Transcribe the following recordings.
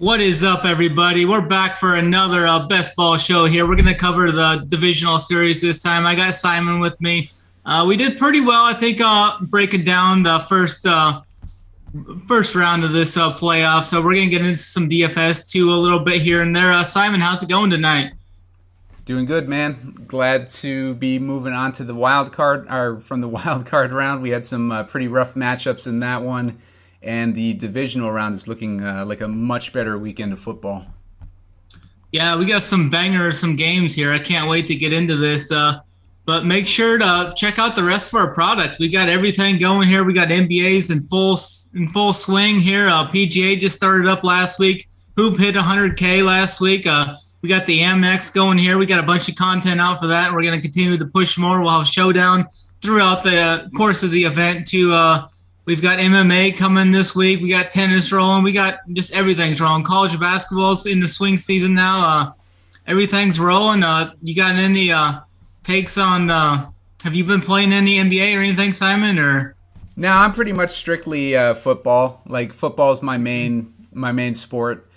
What is up, everybody? We're back for another best ball show here. We're going to cover the divisional series this time. I got Simon with me. We did pretty well, I think, breaking down the first round of this playoff. So we're going to get into some DFS too a little bit here and there. Simon, how's it going tonight? Doing good, man. Glad to be moving on to the wild card, or from the wild card round. We had some pretty rough matchups in that one. And the divisional round is looking like a much better weekend of football. Yeah, we got some games here. I can't wait to get into this. But make sure to check out the rest of our product. We got everything going here. We got NBAs in full swing here. PGA just started up last week. Hoop hit 100K last week. We got the Amex going here. We got a bunch of content out for that. We're going to continue to push more. We'll have Showdown throughout the course of the event too. We've got MMA coming this week. We got tennis rolling. We got just everything's rolling. College basketball's in the swing season now. Everything's rolling. You got any takes on have you been playing any NBA or anything, Simon? Or no, I'm pretty much strictly football. Like, football is my main sport.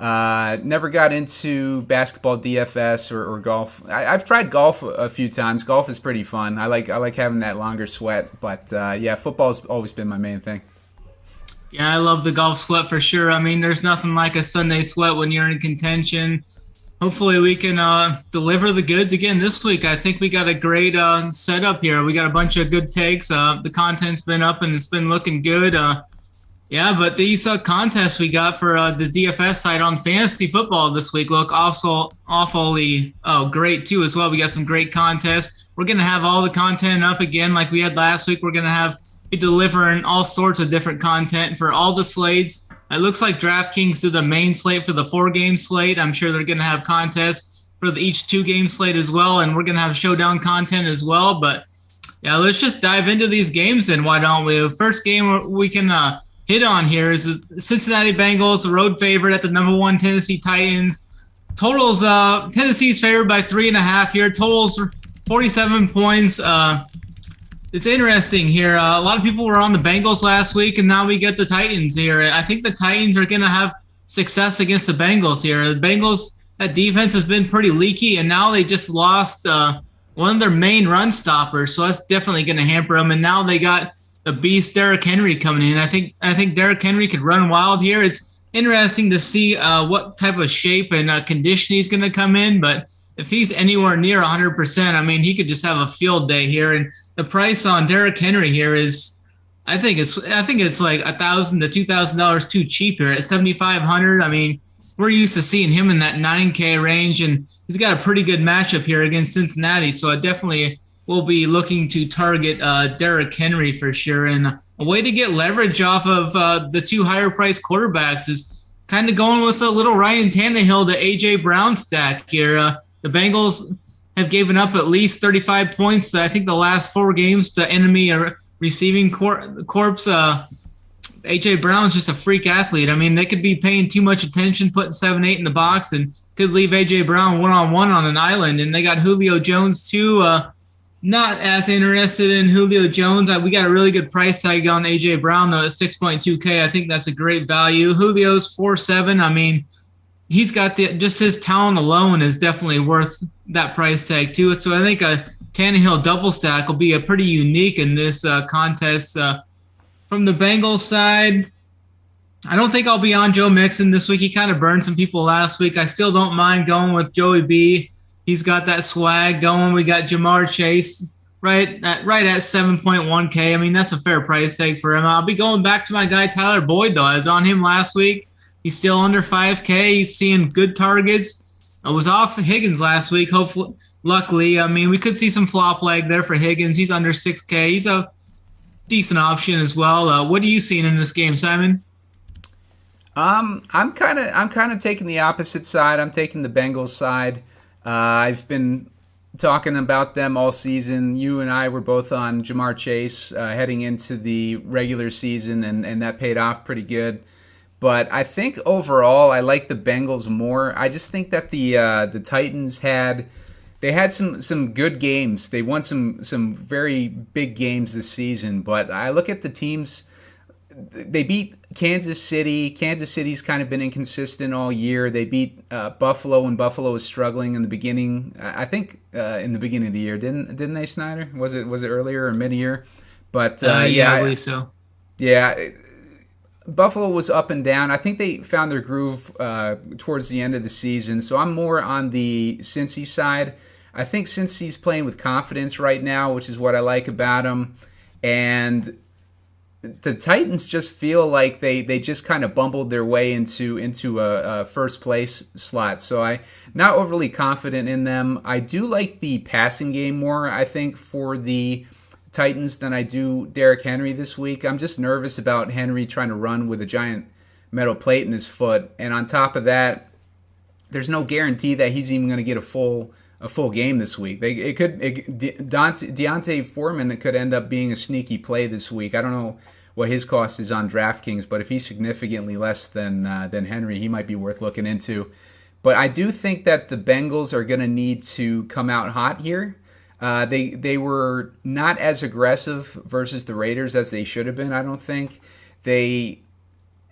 Never got into basketball, DFS, or golf. I've tried golf a few times. Golf is pretty fun. I like having that longer sweat. But yeah, football's always been my main thing. Yeah, I love the golf sweat for sure. I mean, there's nothing like a Sunday sweat when you're in contention. Hopefully we can deliver the goods again this week. I think we got a great setup here. We got a bunch of good takes. The content's been up and it's been looking good. Yeah, but these contests we got for the DFS site on fantasy football this week look awfully great too as well. We got some great contests. We're going to have all the content up again like we had last week. We're going to be delivering all sorts of different content for all the slates. It looks like DraftKings did the main slate for the 4-game slate. I'm sure they're going to have contests for each 2-game slate as well, and we're going to have Showdown content as well. But yeah, let's just dive into these games then, why don't we? First game we can hit on here is the Cincinnati Bengals, the road favorite at the number 1 Tennessee Titans. Totals, Tennessee's favored by 3.5 here. Totals 47 points. It's interesting here. A lot of people were on the Bengals last week, and now we get the Titans here. I think the Titans are going to have success against the Bengals here. The Bengals, that defense has been pretty leaky, and now they just lost one of their main run stoppers, so that's definitely going to hamper them. And now they got the beast Derrick Henry coming in. I think Derrick Henry could run wild here. It's interesting to see what type of shape and condition he's going to come in, but if he's anywhere near 100%, I mean, he could just have a field day here. And the price on Derrick Henry here is, I think it's like $1,000 to $2,000 too cheap here at $7,500. I mean, we're used to seeing him in that 9K range, and he's got a pretty good matchup here against Cincinnati. So I definitely will be looking to target Derrick Henry for sure. And a way to get leverage off of the two higher-priced quarterbacks is kind of going with a little Ryan Tannehill to A.J. Brown stack here. The Bengals have given up at least 35 points, I think, the last 4 games to enemy receiving corps. A.J. Brown's just a freak athlete. I mean, they could be paying too much attention, putting 7-8 in the box, and could leave A.J. Brown one-on-one on an island. And they got Julio Jones, too. Not as interested in Julio Jones. We got a really good price tag on A.J. Brown, though, at 6.2K. I think that's a great value. Julio's 4.7. I mean, he's got just his talent alone is definitely worth that price tag, too. So I think a Tannehill double stack will be pretty unique in this contest. From the Bengals side, I don't think I'll be on Joe Mixon this week. He kind of burned some people last week. I still don't mind going with Joey B. He's got that swag going. We got Jamar Chase right at 7.1K. I mean, that's a fair price tag for him. I'll be going back to my guy Tyler Boyd, though. I was on him last week. He's still under 5K. He's seeing good targets. I was off Higgins last week. Luckily, I mean, we could see some flop leg there for Higgins. He's under 6K. He's a decent option as well. What are you seeing in this game, Simon? I'm kind of taking the opposite side. I'm taking the Bengals side. I've been talking about them all season. You and I were both on Jamar Chase heading into the regular season, and that paid off pretty good. But I think overall I like the Bengals more. I just think that the Titans had some good games. They won some very big games this season. But I look at the teams they beat Kansas City. Kansas City's kind of been inconsistent all year. They beat Buffalo when Buffalo was struggling in the beginning. I think in the beginning of the year, didn't they, Snyder? Was it earlier or mid-year? But yeah, I believe so. Yeah, Buffalo was up and down. I think they found their groove towards the end of the season. So I'm more on the Cincy side. I think Cincy's playing with confidence right now, which is what I like about him. And the Titans just feel like they just kind of bumbled their way into a first place slot. So I'm not overly confident in them. I do like the passing game more, I think, for the Titans than I do Derrick Henry this week. I'm just nervous about Henry trying to run with a giant metal plate in his foot. And on top of that, there's no guarantee that he's even going to get a full game this week. Deontay Foreman could end up being a sneaky play this week. I don't know what his cost is on DraftKings, but if he's significantly less than Henry, he might be worth looking into. But I do think that the Bengals are going to need to come out hot here. They were not as aggressive versus the Raiders as they should have been, I don't think.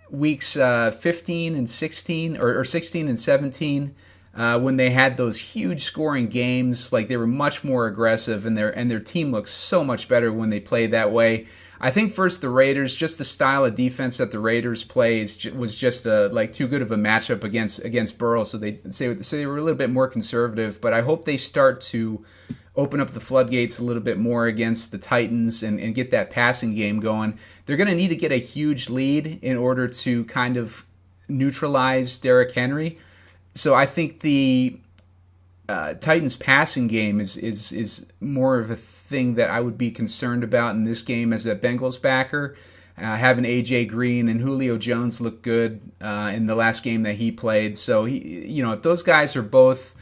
Weeks 15 and 16, or 16 and 17, when they had those huge scoring games, like they were much more aggressive, and their team looks so much better when they play that way. I think first the Raiders, just the style of defense that the Raiders play was just too good of a matchup against Burrow, so they were a little bit more conservative. But I hope they start to open up the floodgates a little bit more against the Titans and get that passing game going. They're going to need to get a huge lead in order to kind of neutralize Derrick Henry. So I think the Titans passing game is more of a thing that I would be concerned about in this game as a Bengals backer. Having AJ Green and Julio Jones look good in the last game that he played. So if those guys are both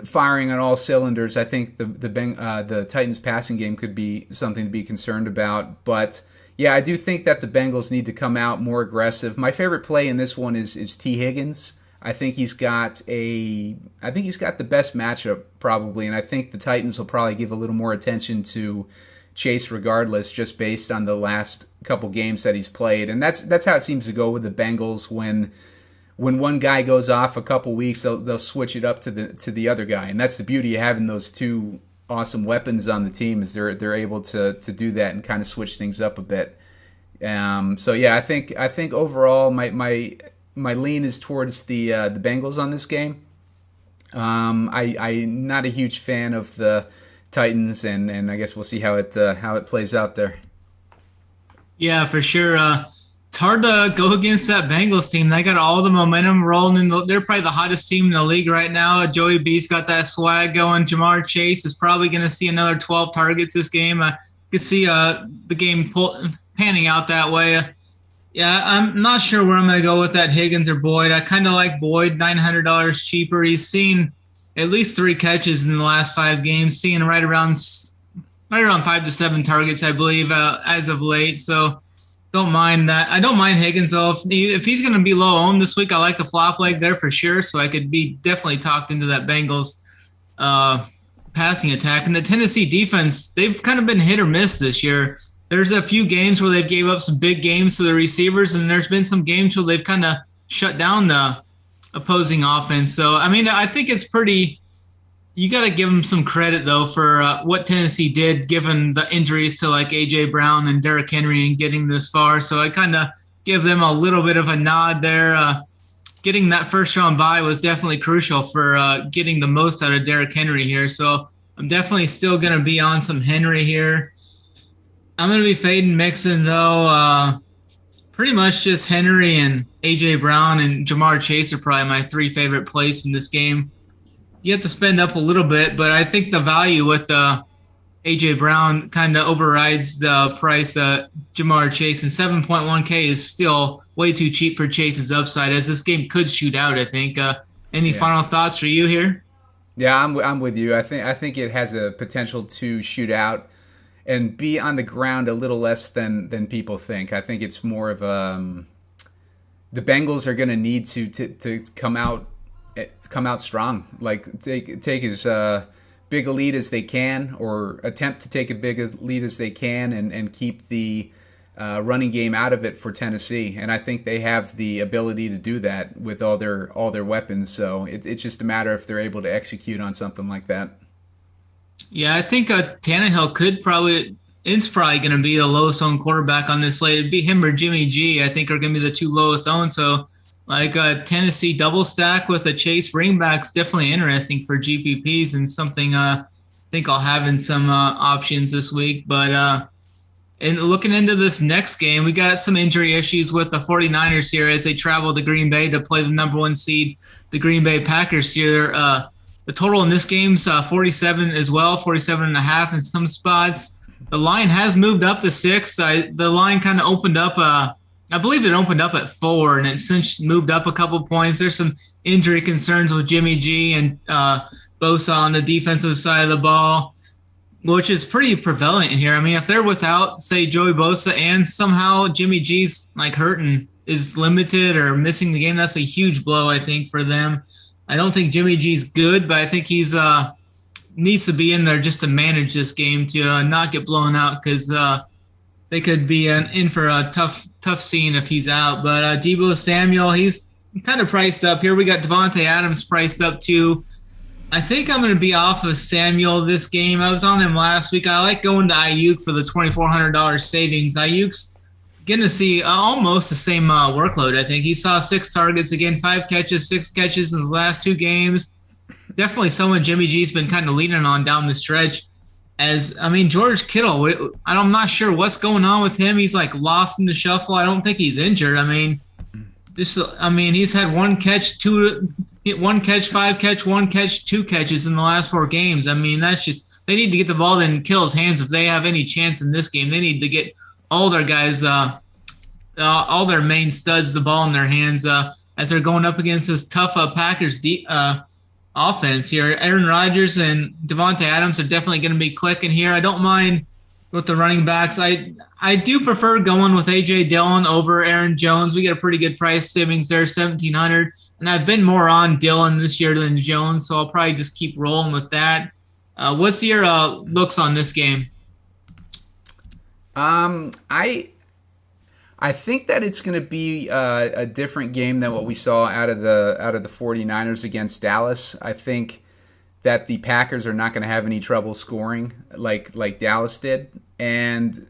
firing on all cylinders, I think the Titans passing game could be something to be concerned about. But yeah, I do think that the Bengals need to come out more aggressive. My favorite play in this one is T. Higgins. I think he's got the best matchup probably, and I think the Titans will probably give a little more attention to Chase regardless, just based on the last couple games that he's played. And that's how it seems to go with the Bengals. When one guy goes off a couple weeks, they'll switch it up to the other guy, and that's the beauty of having those two awesome weapons on the team, is they're able to do that and kind of switch things up a bit. So yeah, I think overall my lean is towards the Bengals on this game. I'm not a huge fan of the Titans, and I guess we'll see how it plays out there. Yeah, for sure. It's hard to go against that Bengals team. They got all the momentum rolling. They're probably the hottest team in the league right now. Joey B's got that swag going. Jamar Chase is probably going to see another 12 targets this game. I could see the game panning out that way. Yeah, I'm not sure where I'm going to go with that Higgins or Boyd. I kind of like Boyd, $900 cheaper. He's seen at least 3 catches in the last 5 games, seeing right around 5 to 7 targets, I believe, as of late. So don't mind that. I don't mind Higgins, though. If he's going to be low owned this week, I like the flop leg there for sure. So I could be definitely talked into that Bengals passing attack. And the Tennessee defense, they've kind of been hit or miss this year. There's a few games where they've gave up some big games to the receivers, and there's been some games where they've kind of shut down the opposing offense. So, I mean, I think it's pretty – you got to give them some credit, though, for what Tennessee did, given the injuries to, like, A.J. Brown and Derrick Henry and getting this far. So I kind of give them a little bit of a nod there. Getting that first-round bye was definitely crucial for getting the most out of Derrick Henry here. So I'm definitely still going to be on some Henry here. I'm going to be fading Mixon, though. Pretty much just Henry and A.J. Brown and Jamar Chase are probably my 3 favorite plays from this game. You have to spend up a little bit, but I think the value with A.J. Brown kind of overrides the price Jamar Chase, and 7.1K is still way too cheap for Chase's upside, as this game could shoot out, I think. Any final thoughts for you here? Yeah, I'm with you. I think it has a potential to shoot out and be on the ground a little less than people think. I think it's more of the Bengals are going to need to come out strong, like take as big a lead as they can, or attempt to take a big a lead as they can, and keep the running game out of it for Tennessee, and I think they have the ability to do that with all their weapons. So it's just a matter if they're able to execute on something like that. Yeah, I think Tannehill it's probably going to be the lowest owned quarterback on this slate. It'd be him or Jimmy G, I think, are going to be the two lowest owned. So, like Tennessee double stack with a Chase bringback's definitely interesting for GPPs and something I think I'll have in some options this week. But and looking into this next game, we got some injury issues with the 49ers here as they travel to Green Bay to play the number 1 seed, the Green Bay Packers here. The total in this game's 47 as well, 47.5 in some spots. The line has moved up to 6. The line kind of opened up. I believe it opened up at 4, and it since moved up a couple points. There's some injury concerns with Jimmy G and Bosa on the defensive side of the ball, which is pretty prevalent here. I mean, if they're without, say, Joey Bosa and somehow Jimmy G's like hurting, is limited or missing the game, that's a huge blow, I think, for them. I don't think Jimmy G's good, but I think he's needs to be in there just to manage this game to not get blown out, because they could be in for a tough scene if he's out. But Deebo Samuel, he's kind of priced up here. We got Devontae Adams priced up too. I think I'm going to be off of Samuel this game. I was on him last week. I like going to Ayuk for the $2,400 savings. Ayuk's going to see almost the same workload, I think. He saw 6 targets, again, 5 catches, 6 catches in his last 2 games. Definitely someone Jimmy G's been kind of leaning on down the stretch. George Kittle, I'm not sure what's going on with him. He's like lost in the shuffle. I don't think he's injured. He's had 1 catch, 5 catch, 1 catch, 2 catches in the last 4 games. That's just, they need to get the ball in Kittle's hands if they have any chance in this game. They need to get all their guys, all their main studs, the ball in their hands as they're going up against this tough Packers offense here. Aaron Rodgers and Devontae Adams are definitely going to be clicking here. I don't mind with the running backs. I do prefer going with A.J. Dillon over Aaron Jones. We get a pretty good price savings there, $1,700. And I've been more on Dillon this year than Jones, so I'll probably just keep rolling with that. What's your looks on this game? I think that it's going to be a different game than what we saw out of the 49ers against Dallas. I think that the Packers are not going to have any trouble scoring like Dallas did. And,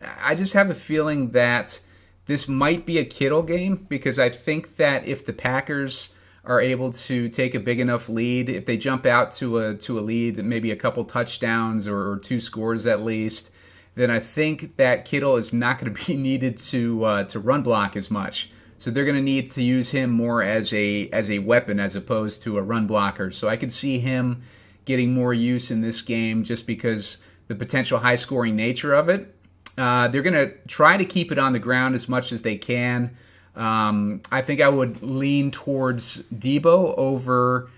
I just have a feeling that this might be a Kittle game, because I think that if the Packers are able to take a big enough lead, if they jump out to a lead, maybe a couple touchdowns or 2 scores at least, then I think that Kittle is not going to be needed to run block as much. So they're going to need to use him more as a weapon as opposed to a run blocker. So I could see him getting more use in this game just because the potential high-scoring nature of it. They're going to try to keep it on the ground as much as they can. I think I would lean towards Deebo over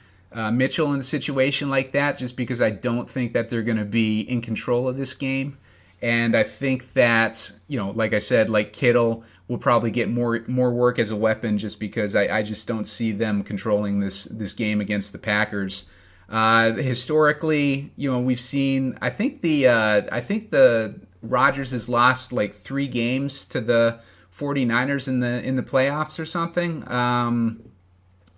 Mitchell in a situation like that, just because I don't think that they're going to be in control of this game. And I think that, like I said, like Kittle will probably get more work as a weapon, just because I just don't see them controlling this game against the Packers. Historically, we've seen, I think the Rodgers has lost like 3 games to the 49ers in the playoffs or something.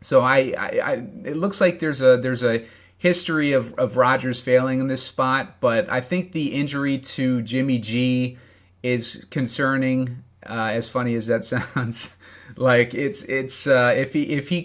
So it looks like there's a history of Rodgers failing in this spot, but I think the injury to Jimmy G is concerning. As funny as that sounds, like it's if he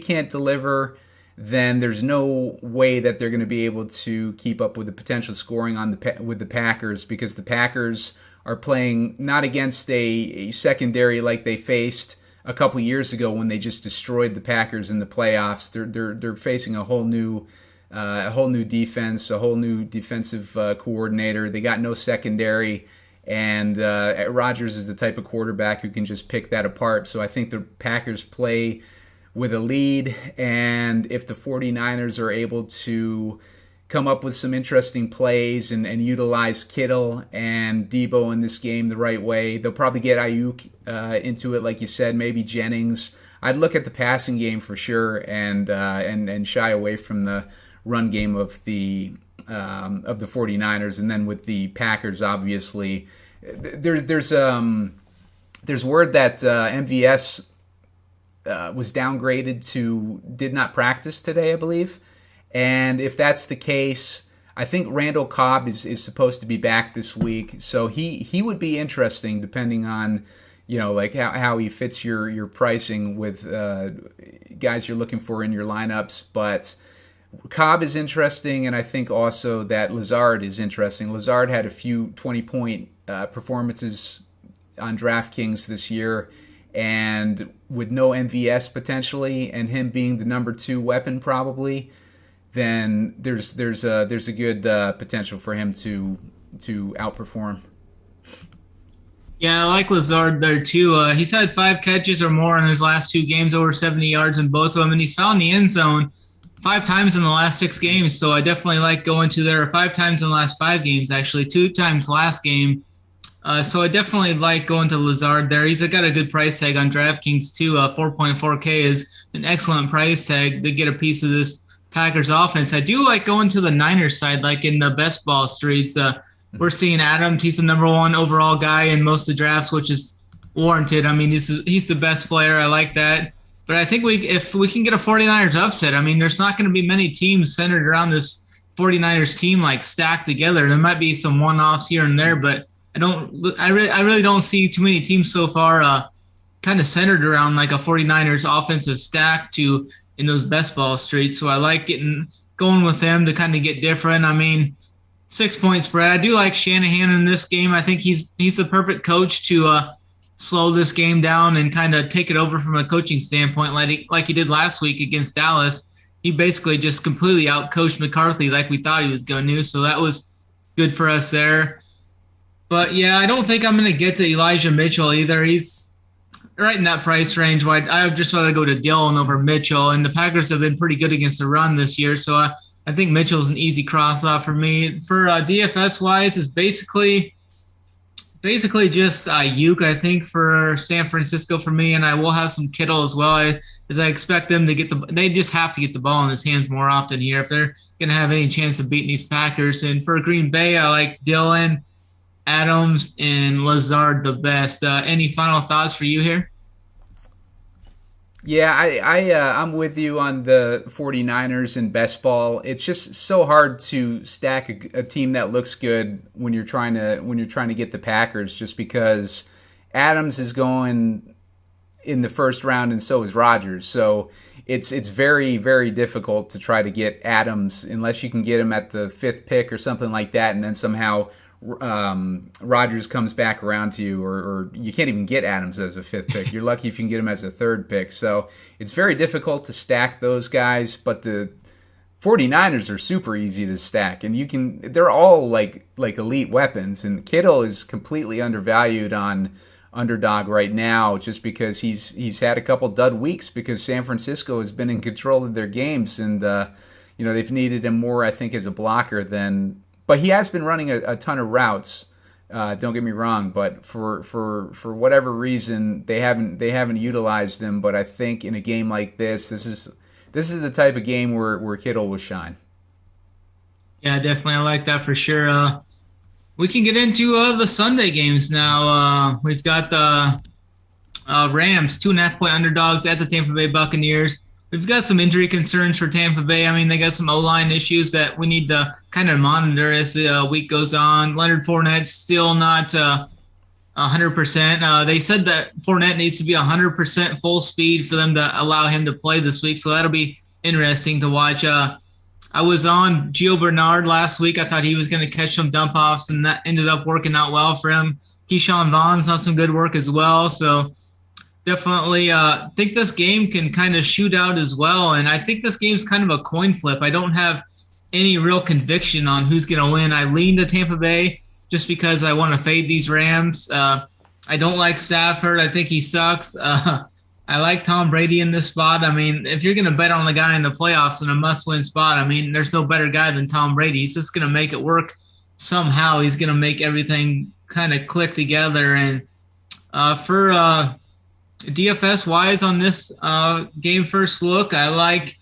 can't deliver, then there's no way that they're going to be able to keep up with the potential scoring with the Packers, because the Packers are playing not against a secondary like they faced a couple years ago when they just destroyed the Packers in the playoffs. They're facing a whole new defense, a whole new defensive coordinator. They got no secondary, and Rodgers is the type of quarterback who can just pick that apart. So I think the Packers play with a lead, and if the 49ers are able to come up with some interesting plays and utilize Kittle and Deebo in this game the right way, they'll probably get Ayuk into it, like you said, maybe Jennings. I'd look at the passing game for sure, and shy away from the run game of the 49ers. And then with the Packers, obviously, there's word that MVS was downgraded to did not practice today, I believe. And if that's the case, I think Randall Cobb is supposed to be back this week. So he would be interesting depending on, like how he fits your pricing with guys you're looking for in your lineups. But Cobb is interesting, and I think also that Lazard is interesting. Lazard had a few 20-point performances on DraftKings this year, and with no MVS potentially, and him being the number 2 weapon probably, then there's a good potential for him to outperform. Yeah, I like Lazard there too. He's had 5 catches or more in his last 2 games, over 70 yards in both of them, and he's found the end zone 5 times in the last 6 games. So I definitely like going to there, 5 times in the last 5 games, actually, 2 times last game. So I definitely like going to Lazard there. He's got a good price tag on DraftKings too. 4.4K is an excellent price tag to get a piece of this Packers offense. I do like going to the Niners side, like in the best ball streets. We're seeing Adams. He's the number 1 overall guy in most of the drafts, which is warranted. I mean, he's the best player. I like that. But I think if we can get a 49ers upset, I mean, there's not going to be many teams centered around this 49ers team like stacked together. There might be some one-offs here and there, but I really don't see too many teams so far kind of centered around like a 49ers offensive stack in those best ball streets. So I like going with them to kind of get different. I mean, 6-point spread. I do like Shanahan in this game. I think he's the perfect coach to slow this game down and kind of take it over from a coaching standpoint, like he did last week against Dallas. He basically just completely outcoached McCarthy like we thought he was going to. So that was good for us there. But, yeah, I don't think I'm going to get to Elijah Mitchell either. He's right in that price range. I would just rather go to Dillon over Mitchell, and the Packers have been pretty good against the run this year, so I think Mitchell's an easy cross-off for me. For DFS-wise, it's basically just Ayuk, I think, for San Francisco for me, and I will have some Kittle as well, as I expect them to they just have to get the ball in his hands more often here if they're going to have any chance of beating these Packers. And for Green Bay, I like Dillon, Adams, and Lazard the best. Any final thoughts for you here? Yeah, I'm with you on the 49ers and best ball. It's just so hard to stack a team that looks good when you're trying to get the Packers, just because Adams is going in the first round and so is Rodgers. So it's very, very difficult to try to get Adams unless you can get him at the 5th pick or something like that, and then somehow Rodgers comes back around to you, or you can't even get Adams as a 5th pick. You're lucky if you can get him as a 3rd pick. So it's very difficult to stack those guys, but the 49ers are super easy to stack, and they're all like elite weapons, and Kittle is completely undervalued on Underdog right now just because he's had a couple dud weeks because San Francisco has been in control of their games, and they've needed him more, I think, as a blocker than. But he has been running a ton of routes. Don't get me wrong, but for whatever reason they haven't utilized him. But I think in a game like this is the type of game where Kittle will shine. Yeah, definitely, I like that for sure. We can get into the Sunday games now. We've got the Rams, 2.5-point underdogs at the Tampa Bay Buccaneers. We've got some injury concerns for Tampa Bay. I mean, they got some O-line issues that we need to kind of monitor as the week goes on. Leonard Fournette's still not 100%. They said that Fournette needs to be 100% full speed for them to allow him to play this week, so that'll be interesting to watch. I was on Gio Bernard last week. I thought he was going to catch some dump-offs, and that ended up working out well for him. Keyshawn Vaughn's done some good work as well, so definitely think this game can kind of shoot out as well, and I think this game's kind of a coin flip. I don't have any real conviction on who's going to win. I lean to Tampa Bay just because I want to fade these Rams. I don't like Stafford. I think he sucks. I like Tom Brady in this spot. I mean, if you're going to bet on the guy in the playoffs in a must-win spot, I mean, there's no better guy than Tom Brady. He's just going to make it work somehow. He's going to make everything kind of click together. And for DFS-wise on this game first look, I like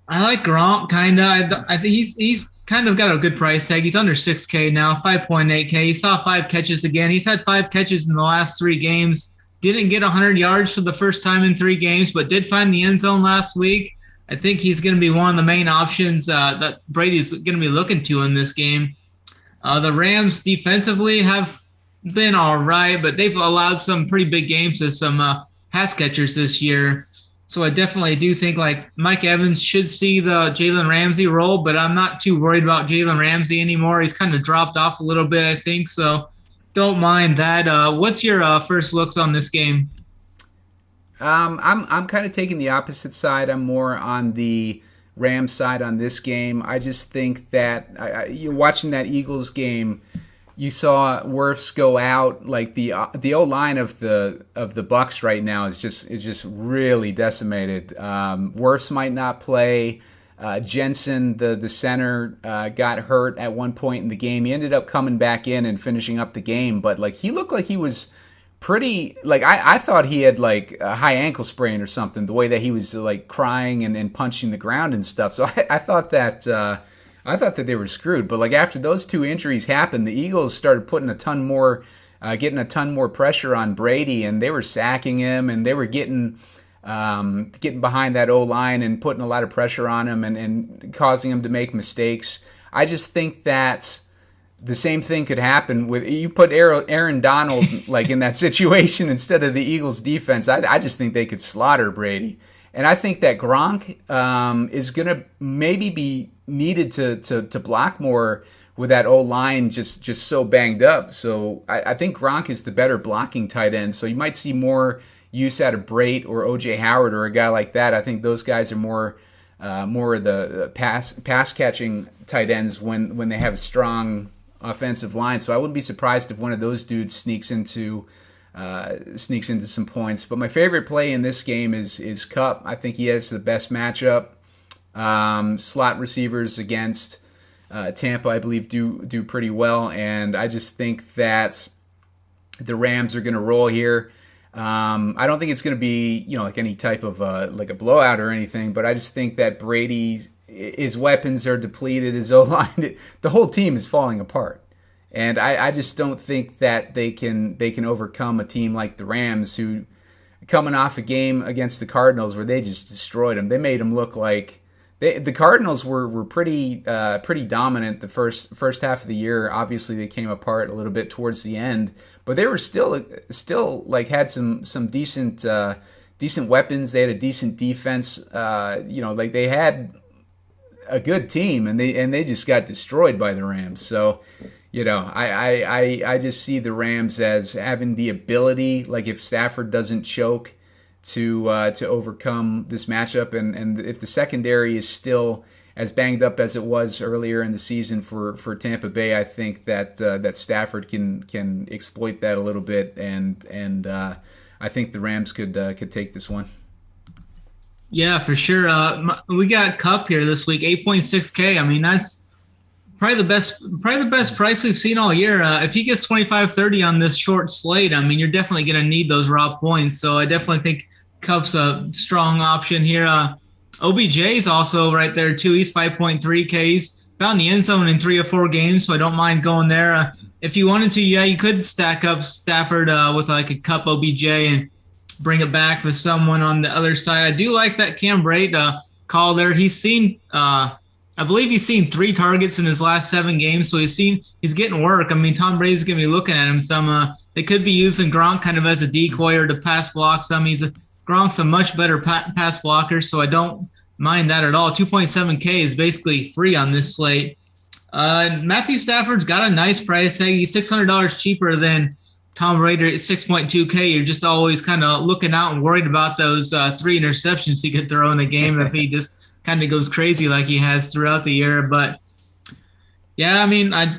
Gronk kind of. I think he's kind of got a good price tag. He's under 6K now, 5.8K. He saw 5 catches again. He's had 5 catches in the last 3 games. Didn't get 100 yards for the first time in 3 games, but did find the end zone last week. I think he's going to be one of the main options that Brady's going to be looking to in this game. The Rams defensively have been all right, but they've allowed some pretty big games to some pass catchers this year. So I definitely do think like Mike Evans should see the Jalen Ramsey role, but I'm not too worried about Jalen Ramsey anymore. He's kind of dropped off a little bit, I think. So don't mind that. What's your first looks on this game? I'm kind of taking the opposite side. I'm more on the Rams side on this game. I just think that you're watching that Eagles game. You saw Wirfs go out. Like the O-line of the Bucks right now is just really decimated. Wirfs might not play. Jensen, the center, got hurt at one point in the game. He ended up coming back in and finishing up the game, but like he looked like he was pretty. Like I thought he had like a high ankle sprain or something. The way that he was like crying and punching the ground and stuff. So I thought that. I thought that they were screwed, but like after those 2 injuries happened, the Eagles started putting getting a ton more pressure on Brady, and they were sacking him, and they were getting behind that O-line and putting a lot of pressure on him and causing him to make mistakes. I just think that the same thing could happen with you put Aaron Donald like in that situation instead of the Eagles defense. I just think they could slaughter Brady. And I think that Gronk is going to maybe be needed to block more with that O-line just so banged up. So I think Gronk is the better blocking tight end. So you might see more use out of Brate or O.J. Howard or a guy like that. I think those guys are more of the pass catching tight ends when they have a strong offensive line. So I wouldn't be surprised if one of those dudes sneaks into some points. But my favorite play in this game is Kupp. I think he has the best matchup. Slot receivers against Tampa, I believe, do pretty well, and I just think that the Rams are going to roll here. I don't think it's going to be like any type of like a blowout or anything, but I just think that his weapons are depleted, his O-line, the whole team is falling apart. And I just don't think that they can overcome a team like the Rams, who coming off a game against the Cardinals where they just destroyed them. They made them look like the Cardinals were pretty dominant the first half of the year. Obviously, they came apart a little bit towards the end, but they were still like had some decent weapons. They had a decent defense. Like they had a good team, and they just got destroyed by the Rams. So. I just see the Rams as having the ability, like if Stafford doesn't choke, to overcome this matchup, and if the secondary is still as banged up as it was earlier in the season for Tampa Bay, I think that Stafford can exploit that a little bit, and I think the Rams could take this one. Yeah, for sure. We got Kupp here this week, 8.6K. I mean, that's probably the best price we've seen all year. If he gets 25-30 on this short slate, I mean, you're definitely going to need those raw points. So I definitely think Kupp's a strong option here. OBJ is also right there too. He's 5.3K. He's found the end zone in 3 or 4 games, so I don't mind going there. If you wanted to, yeah, you could stack up Stafford with like a Kupp OBJ and bring it back with someone on the other side. I do like that Cam Brate call there. He's seen I believe he's seen 3 targets in his last 7 games, so he's getting work. I mean, Tom Brady's going to be looking at him some. They could be using Gronk kind of as a decoy or to pass block some. Gronk's a much better pass blocker, so I don't mind that at all. 2.7K is basically free on this slate. Matthew Stafford's got a nice price tag. He's $600 cheaper than Tom Brady at 6.2K. You're just always kind of looking out and worried about those 3 interceptions he could throw in a game if he just kind of goes crazy like he has throughout the year. But yeah, I mean, I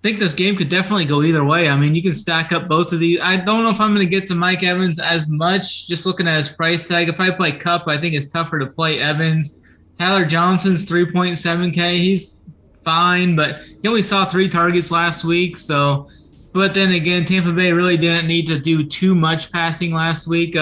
think this game could definitely go either way. I mean, you can stack up both of these. I don't know if I'm going to get to Mike Evans as much just looking at his price tag. If I play Kupp, I think it's tougher to play Evans. Tyler Johnson's 3.7K. He's fine, but he only saw 3 targets last week. So, but then again, Tampa Bay really didn't need to do too much passing last week.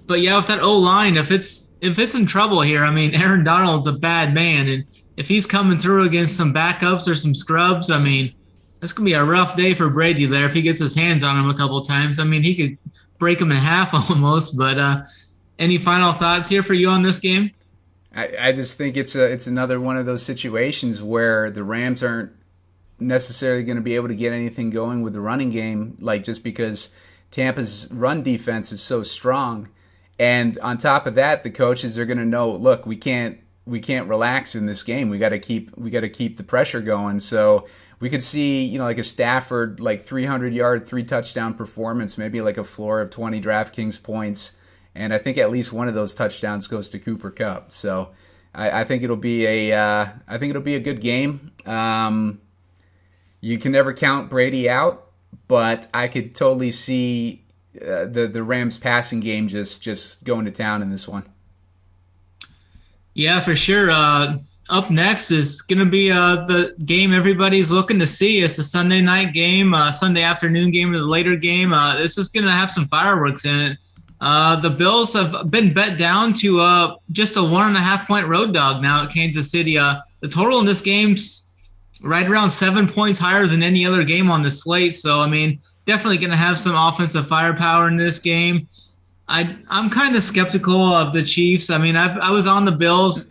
But yeah, with that O line, if it's in trouble here, I mean, Aaron Donald's a bad man, and if he's coming through against some backups or some scrubs, I mean, that's gonna be a rough day for Brady there if he gets his hands on him a couple of times. I mean, he could break him in half almost. But any final thoughts here for you on this game? I just think it's another one of those situations where the Rams aren't necessarily going to be able to get anything going with the running game, like just because Tampa's run defense is so strong. And on top of that, the coaches are going to know, look, we can't relax in this game. We got to keep the pressure going. So we could see, like a Stafford, like 300-yard, 3-touchdown performance, maybe like a floor of 20 DraftKings points. And I think at least one of those touchdowns goes to Cooper Kupp. So I think it'll be a good game. You can never count Brady out, but I could totally see the Rams passing game just going to town in this one. Yeah, for sure. Up next is going to be the game everybody's looking to see. It's the Sunday night game, Sunday afternoon game, or the later game. This is going to have some fireworks in it. The Bills have been bet down to just a 1.5-point road dog now at Kansas City. The total in this game's right around 7 points higher than any other game on the slate. So, I mean, definitely going to have some offensive firepower in this game. I'm kind of skeptical of the Chiefs. I mean, I was on the Bills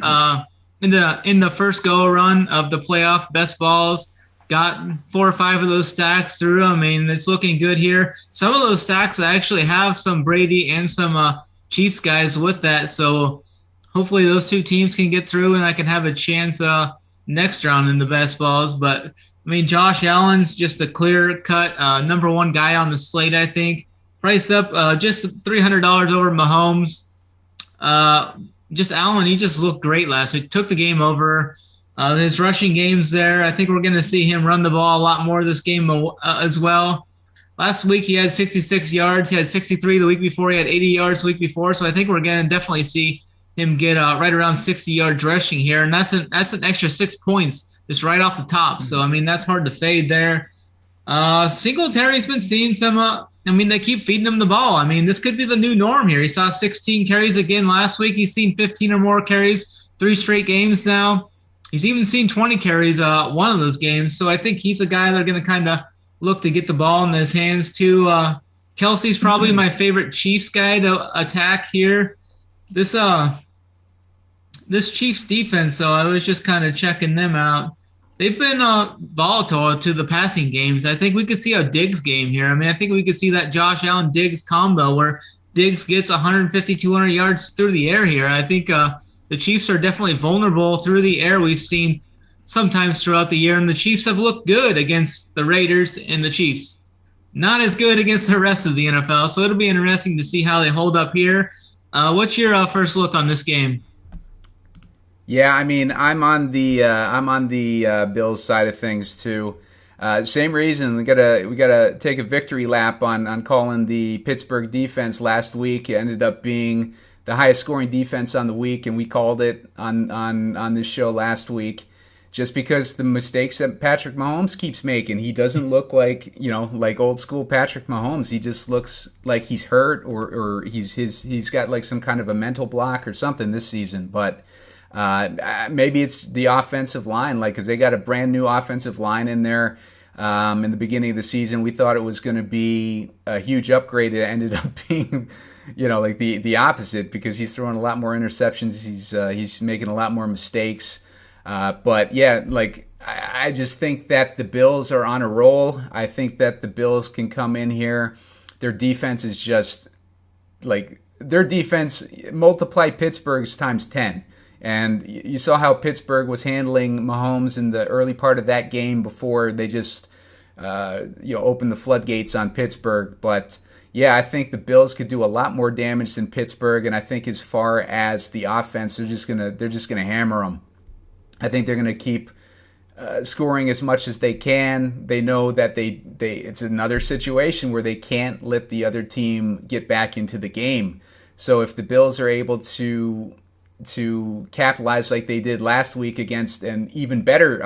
in the first go run of the playoff best balls. Got 4 or 5 of those stacks through. I mean, it's looking good here. Some of those stacks actually have some Brady and some Chiefs guys with that. So hopefully those two teams can get through and I can have a chance next round in the best balls. But, I mean, Josh Allen's just a clear-cut number one guy on the slate, I think. Priced up just $300 over Mahomes. Just Allen, he just looked great last week. Took the game over. His rushing game's there. I think we're going to see him run the ball a lot more this game as well. Last week he had 66 yards. He had 63 the week before. He had 80 yards the week before. So I think we're going to definitely see him get right around 60 yards rushing here. And that's an extra 6 points just right off the top. So, I mean, that's hard to fade there. Singletary's been seeing some they keep feeding him the ball. I mean, this could be the new norm here. He saw 16 carries again last week. He's seen 15 or more carries 3 straight games now. He's even seen 20 carries one of those games. So I think he's a guy they're going to kind of look to get the ball in his hands too. Kelsey's probably my favorite Chiefs guy to attack here. This Chiefs defense, so I was just kind of checking them out. They've been volatile to the passing games. I think we could see a Diggs game here. I mean, I think we could see that Josh Allen-Diggs combo where Diggs gets 150, 200 yards through the air here. I think the Chiefs are definitely vulnerable through the air. We've seen sometimes throughout the year, and the Chiefs have looked good against the Raiders and the Chiefs. Not as good against the rest of the NFL, so it'll be interesting to see how they hold up here. What's your first look on this game? Yeah, I mean, I'm on the Bills side of things too. Same reason we gotta take a victory lap on calling the Pittsburgh defense last week. It ended up being the highest scoring defense on the week, and we called it on this show last week. Just because the mistakes that Patrick Mahomes keeps making, he doesn't look like old school Patrick Mahomes. He just looks like he's hurt or he's got like some kind of a mental block or something this season, but. Maybe it's the offensive line, because they got a brand new offensive line in there. In the beginning of the season, we thought it was going to be a huge upgrade. It ended up being, like the opposite, because he's throwing a lot more interceptions. He's making a lot more mistakes. But yeah, I just think that the Bills are on a roll. I think that the Bills can come in here. Their defense is just their defense multiply Pittsburgh's times 10. And you saw how Pittsburgh was handling Mahomes in the early part of that game before they just opened the floodgates on Pittsburgh. But yeah, I think the Bills could do a lot more damage than Pittsburgh, and I think as far as the offense, they're just gonna hammer them. I think they're gonna keep scoring as much as they can. They know that it's another situation where they can't let the other team get back into the game. So if the Bills are able to capitalize like they did last week against a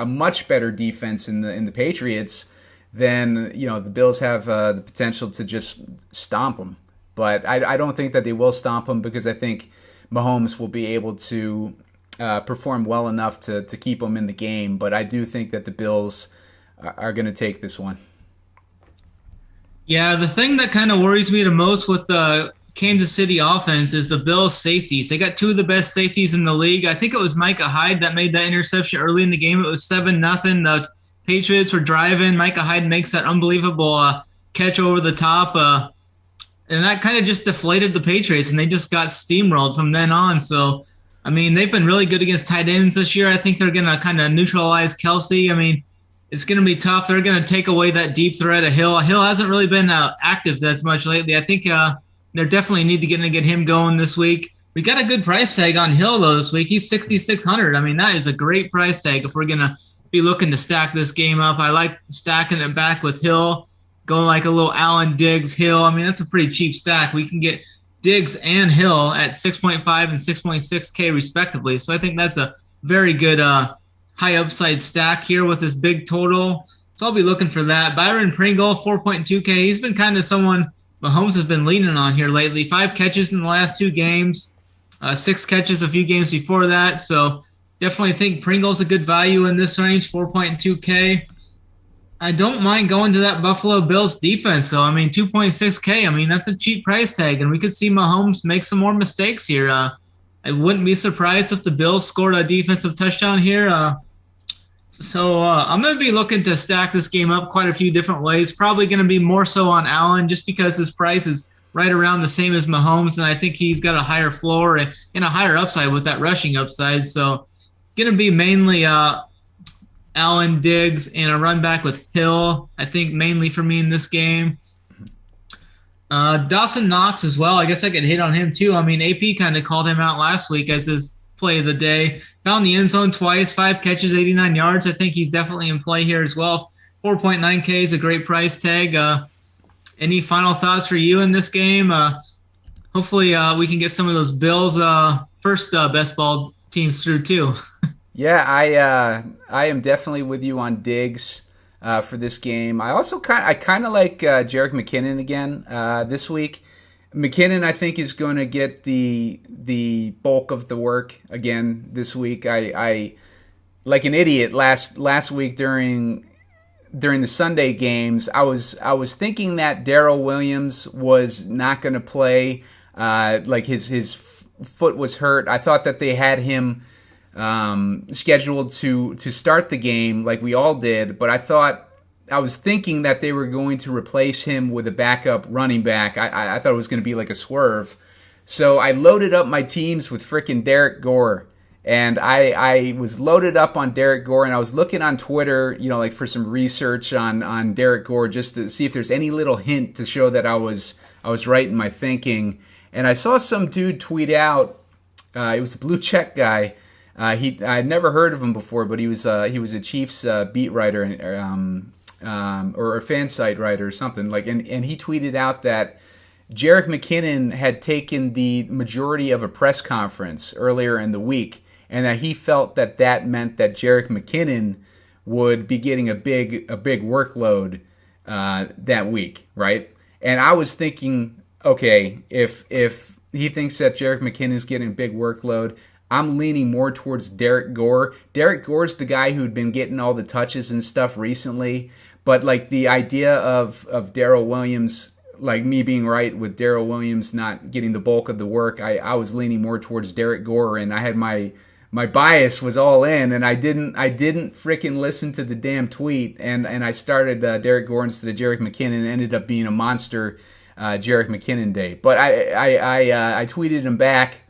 much better defense in the Patriots, then the Bills have the potential to just stomp them. But I don't think that they will stomp them because I think Mahomes will be able to perform well enough to keep them in the game. But I do think that the Bills are going to take this one. Yeah, the thing that kind of worries me the most with the Kansas City offense is the Bills' safeties. They got two of the best safeties in the league. I think it was Micah Hyde that made that interception early in the game. It was 7-0. The Patriots were driving. Micah Hyde makes that unbelievable catch over the top. And that kind of just deflated the Patriots, and they just got steamrolled from then on. So, I mean, they've been really good against tight ends this year. I think they're going to kind of neutralize Kelsey. I mean, it's going to be tough. They're going to take away that deep threat of Hill. Hill hasn't really been active as much lately. I think they definitely need to get him going this week. We got a good price tag on Hill, though, this week. He's $6,600. I mean, that is a great price tag if we're going to be looking to stack this game up. I like stacking it back with Hill, going like a little Allen, Diggs, Hill. I mean, that's a pretty cheap stack. We can get Diggs and Hill at 6.5 and 6.6K respectively. So I think that's a very good high upside stack here with this big total. So I'll be looking for that. Byron Pringle, 4.2K. He's been kind of someone Mahomes has been leaning on here lately. 5 catches in the last 2 games, 6 catches a few games before that. So definitely think Pringle's a good value in this range, 4.2K. I don't mind going to that Buffalo Bills defense. So, I mean, 2.6K, I mean, that's a cheap price tag, and we could see Mahomes make some more mistakes here. I wouldn't be surprised if the Bills scored a defensive touchdown here. So I'm going to be looking to stack this game up quite a few different ways. Probably going to be more so on Allen just because his price is right around the same as Mahomes, and I think he's got a higher floor and a higher upside with that rushing upside. So going to be mainly Allen, Diggs, and a run back with Hill, I think mainly for me in this game. Dawson Knox as well. I guess I could hit on him too. I mean, AP kind of called him out last week as his play of the day. Found the end zone twice, 5 catches, 89 yards. I think he's definitely in play here as well. 4.9K is a great price tag. Any final thoughts for you in this game? Hopefully we can get some of those Bills first best ball teams through too. Yeah, I am definitely with you on Diggs for this game. I also kind of like Jerick McKinnon again this week. McKinnon, I think, is going to get the bulk of the work again this week. I like an idiot last week during the Sunday games. I was thinking that Daryl Williams was not going to play. Like his foot was hurt. I thought that they had him scheduled to start the game like we all did, but I was thinking that they were going to replace him with a backup running back. I thought it was going to be like a swerve. So I loaded up my teams with frickin' Derek Gore. And I was loaded up on Derek Gore, and I was looking on Twitter, like for some research on Derek Gore just to see if there's any little hint to show that I was right in my thinking. And I saw some dude tweet out, it was a blue check guy. I'd never heard of him before, but he was a Chiefs beat writer or a fan site writer or something and he tweeted out that Jerick McKinnon had taken the majority of a press conference earlier in the week, and that he felt that meant that Jerick McKinnon would be getting a big workload that week, right? And I was thinking, okay, if he thinks that Jerick McKinnon is getting a big workload, I'm leaning more towards Derek Gore. Derek Gore's the guy who'd been getting all the touches and stuff recently. But like the idea of Daryl Williams, like me being right with Daryl Williams not getting the bulk of the work, I was leaning more towards Derek Gore, and I had my bias was all in, and I didn't freaking listen to the damn tweet, and I started Derek Gore instead of Jerick McKinnon, and ended up being a monster Jerick McKinnon day. But I tweeted him back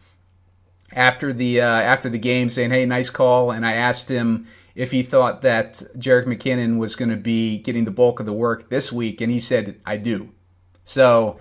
after the game saying, hey, nice call, and I asked him if he thought that Jerick McKinnon was going to be getting the bulk of the work this week, and he said, I do. So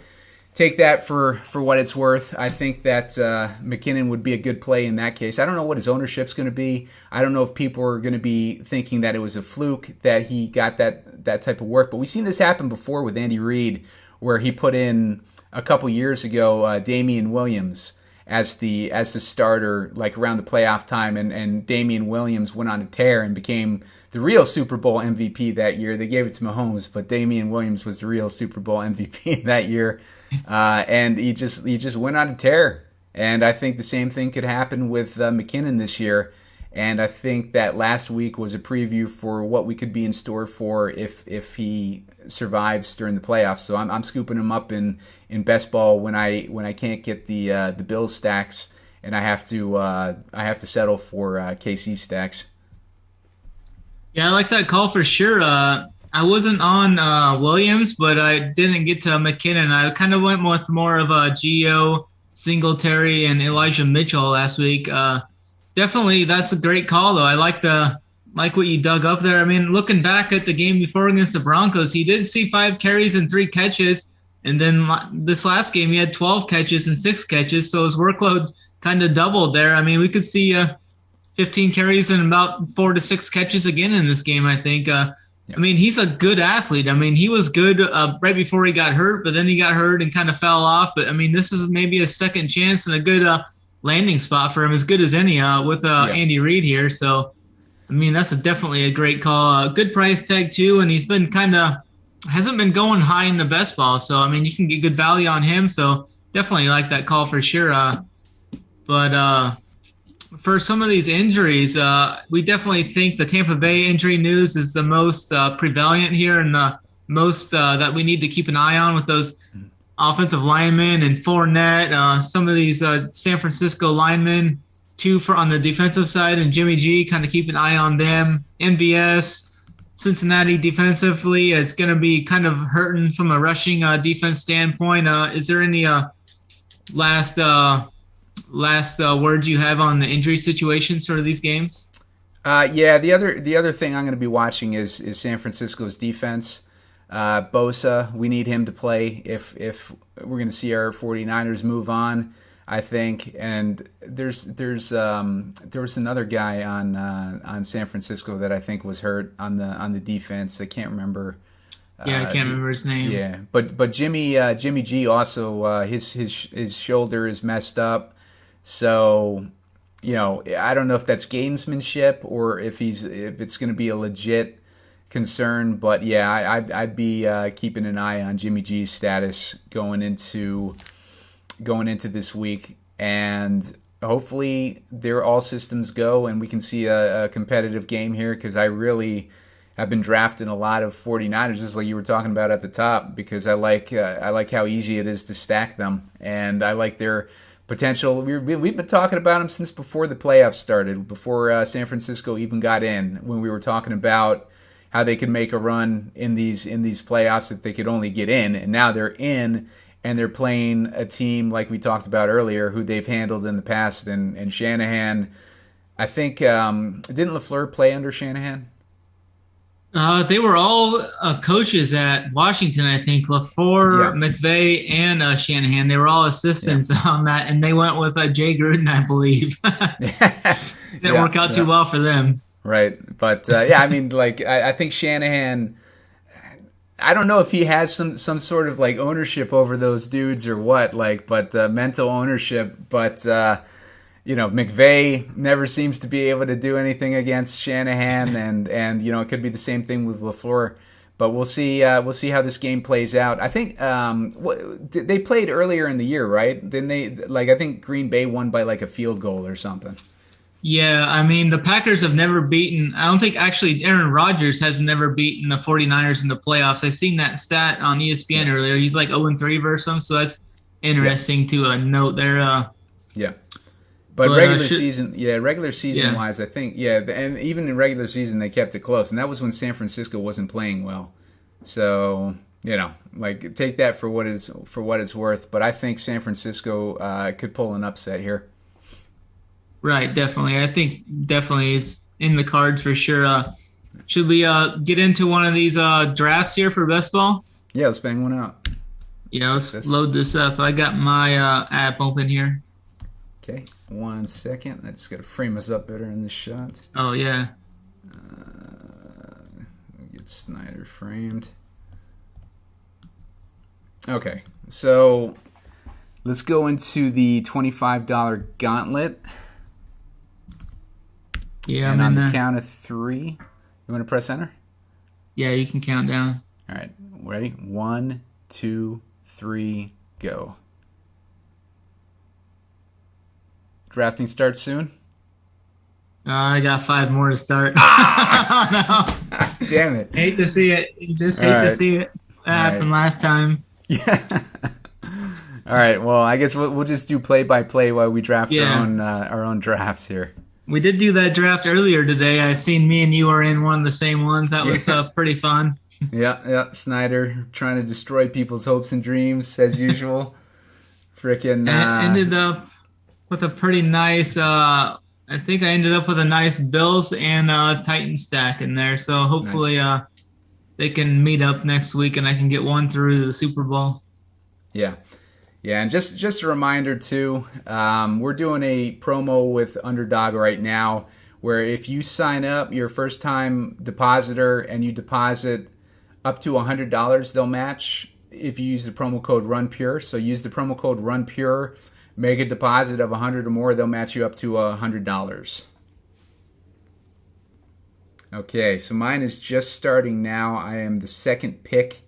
take that for what it's worth. I think that McKinnon would be a good play in that case. I don't know what his ownership's going to be. I don't know if people are going to be thinking that it was a fluke that he got that type of work, but we've seen this happen before with Andy Reid, where he put in a couple years ago Damian Williams, as the starter, like around the playoff time, and Damian Williams went on a tear and became the real Super Bowl MVP that year. They gave it to Mahomes, but Damian Williams was the real Super Bowl MVP that year, and he just went on a tear. And I think the same thing could happen with McKinnon this year. And I think that last week was a preview for what we could be in store for if he survives during the playoffs. So I'm scooping him up in best ball when I can't get the Bills stacks, and I have to settle for KC stacks. Yeah, I like that call for sure. I wasn't on Williams, but I didn't get to McKinnon. I kind of went with more of a Geo, Singletary, and Elijah Mitchell last week. Definitely, that's a great call, though. I like what you dug up there. I mean, looking back at the game before against the Broncos, he did see 5 carries and 3 catches. And then this last game, he had 12 catches and 6 catches. So his workload kind of doubled there. I mean, we could see 15 carries and about 4 to 6 catches again in this game, I think. I mean, he's a good athlete. I mean, he was good right before he got hurt, but then he got hurt and kind of fell off. But, I mean, this is maybe a second chance and a good landing spot for him, as good as any with Andy Reid here. So, I mean, that's definitely a great call. Good price tag, too, and he's been hasn't been going high in the best ball. So, I mean, you can get good value on him. So, definitely like that call for sure. But for some of these injuries, we definitely think the Tampa Bay injury news is the most prevalent here and the most that we need to keep an eye on with those offensive linemen and Fournette, some of these San Francisco linemen, too, on the defensive side, and Jimmy G, kind of keep an eye on them. NBS, Cincinnati defensively, it's going to be kind of hurting from a rushing defense standpoint. Is there any last words you have on the injury situations for these games? Yeah, the other thing I'm going to be watching is San Francisco's defense. Bosa, we need him to play if we're going to see our 49ers move on, I think. And there was another guy on San Francisco that I think was hurt on the defense. I can't remember. Yeah, I can't remember his name. Yeah, but Jimmy G also his shoulder is messed up. So, I don't know if that's gamesmanship or if it's going to be a legit concern, but yeah, I'd be keeping an eye on Jimmy G's status going into this week, and hopefully they're all systems go and we can see a competitive game here, because I really have been drafting a lot of 49ers, just like you were talking about at the top, because I like how easy it is to stack them, and I like their potential. We've been talking about them since before the playoffs started, before San Francisco even got in, when we were talking about how they could make a run in these playoffs if they could only get in. And now they're in, and they're playing a team like we talked about earlier, who they've handled in the past. And Shanahan, I think, didn't LaFleur play under Shanahan? They were all coaches at Washington, I think. LaFleur, McVay, and Shanahan. They were all assistants on that, and they went with Jay Gruden, I believe. Didn't work out too well for them. Right. But, I mean, I think Shanahan, I don't know if he has some sort of, ownership over those dudes or what, but mental ownership. But, McVay never seems to be able to do anything against Shanahan, and it could be the same thing with LaFleur. But we'll see how this game plays out. I think they played earlier in the year, right? Then I think Green Bay won by a field goal or something. Yeah, I mean, the Packers have never beaten – I don't think actually Aaron Rodgers has never beaten the 49ers in the playoffs. I seen that stat on ESPN earlier. He's 0-3 versus them, so that's interesting to note there. But regular season-wise, I think, and even in regular season, they kept it close. And that was when San Francisco wasn't playing well. So, take that for what it's worth. But I think San Francisco could pull an upset here. Right, definitely. I think definitely is in the cards for sure. Should we get into one of these drafts here for best ball? Yeah, let's bang one out. Yeah, let's load this up. I got my app open here. Okay, 1 second. I just got to frame us up better in this shot. Oh, yeah. Get Snyder framed. Okay, so Let's go into the $25 gauntlet. Yeah, and I'm on in the there. count of 3, you want to press enter? Yeah, you can count down. All right, ready? 1, 2, 3, go. Drafting starts soon. I got 5 more to start. No. Damn it! Hate to see it. You just hate to see it. That happened last time. Yeah. All right. Well, I guess we'll just do play by play while we draft our own drafts here. We did do that draft earlier today. I seen me and you are in one of the same ones. That was pretty fun. Yeah. Snyder trying to destroy people's hopes and dreams as usual. Freaking ended up with a pretty nice. I think I ended up with a nice Bills and Titans stack in there. So hopefully they can meet up next week and I can get one through the Super Bowl. Yeah. Yeah, and just a reminder, too, we're doing a promo with Underdog right now where if you sign up, you're a first-time depositor, and you deposit up to $100, they'll match if you use the promo code RUNPURE. So use the promo code RUNPURE, make a deposit of $100 or more, they'll match you up to $100. Okay, so mine is just starting now. I am the second pick